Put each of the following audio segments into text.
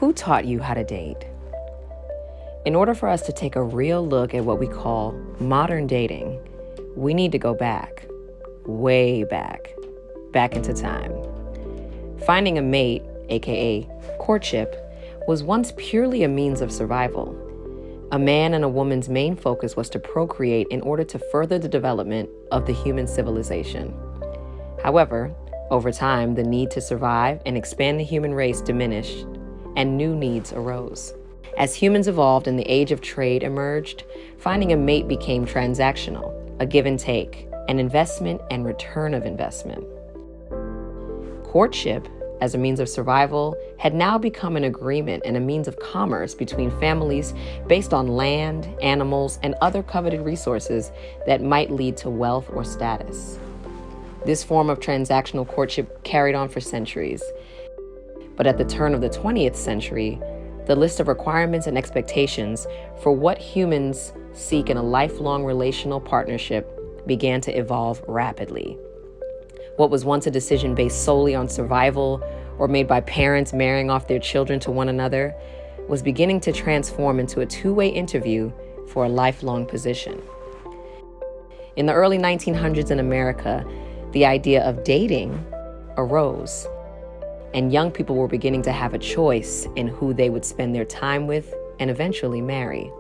Who taught you how to date? In order for us to take a real look at what we call modern dating, we need to go back, way back into time. Finding a mate, aka courtship, was once purely a means of survival. A man and a woman's main focus was to procreate in order to further the development of the human civilization. However, over time, the need to survive and expand the human race diminished, and new needs arose. As humans evolved and the age of trade emerged, finding a mate became transactional, a give and take, an investment and return of investment. Courtship, as a means of survival, had now become an agreement and a means of commerce between families based on land, animals, and other coveted resources that might lead to wealth or status. This form of transactional courtship carried on for centuries. But at the turn of the 20th century, the list of requirements and expectations for what humans seek in a lifelong relational partnership began to evolve rapidly. What was once a decision based solely on survival or made by parents marrying off their children to one another was beginning to transform into a two-way interview for a lifelong position. In the early 1900s in America, the idea of dating arose, and young people were beginning to have a choice in who they would spend their time with and eventually marry.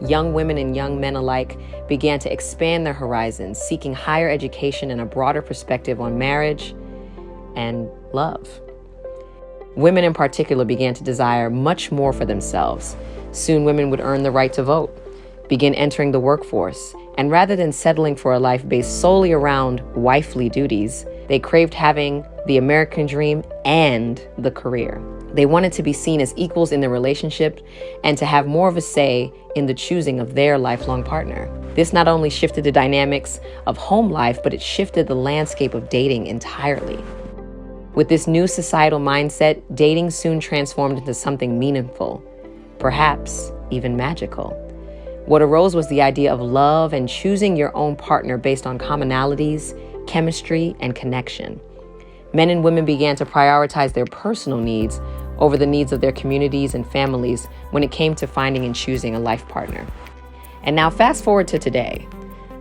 Young women and young men alike began to expand their horizons, seeking higher education and a broader perspective on marriage and love. Women in particular began to desire much more for themselves. Soon women would earn the right to vote, begin entering the workforce, and rather than settling for a life based solely around wifely duties, they craved having the American dream and the career. They wanted to be seen as equals in their relationship and to have more of a say in the choosing of their lifelong partner. This not only shifted the dynamics of home life, but it shifted the landscape of dating entirely. With this new societal mindset, dating soon transformed into something meaningful, perhaps even magical. What arose was the idea of love and choosing your own partner based on commonalities, chemistry, and connection. Men and women began to prioritize their personal needs over the needs of their communities and families when it came to finding and choosing a life partner. And now fast forward to today.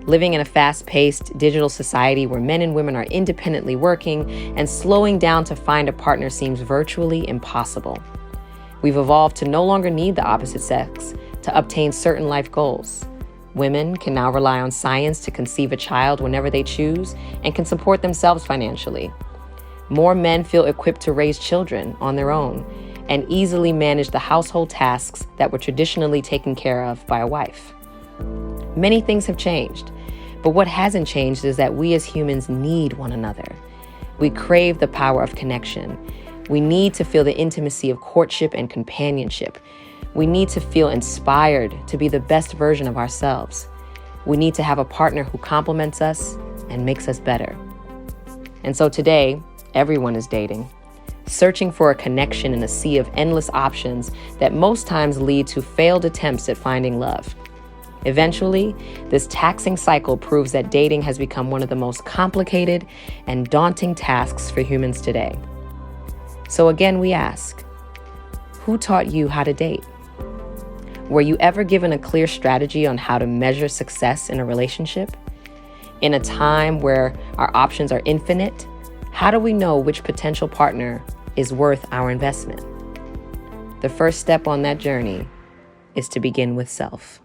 Living in a fast-paced digital society where men and women are independently working and slowing down to find a partner seems virtually impossible. We've evolved to no longer need the opposite sex to obtain certain life goals. Women can now rely on science to conceive a child whenever they choose and can support themselves financially. More men feel equipped to raise children on their own and easily manage the household tasks that were traditionally taken care of by a wife. Many things have changed, but what hasn't changed is that we as humans need one another. We crave the power of connection. We need to feel the intimacy of courtship and companionship. We need to feel inspired to be the best version of ourselves. We need to have a partner who complements us and makes us better. And so today, everyone is dating, searching for a connection in a sea of endless options that most times lead to failed attempts at finding love. Eventually, this taxing cycle proves that dating has become one of the most complicated and daunting tasks for humans today. So again, we ask, who taught you how to date? Were you ever given a clear strategy on how to measure success in a relationship? In a time where our options are infinite, how do we know which potential partner is worth our investment? The first step on that journey is to begin with self.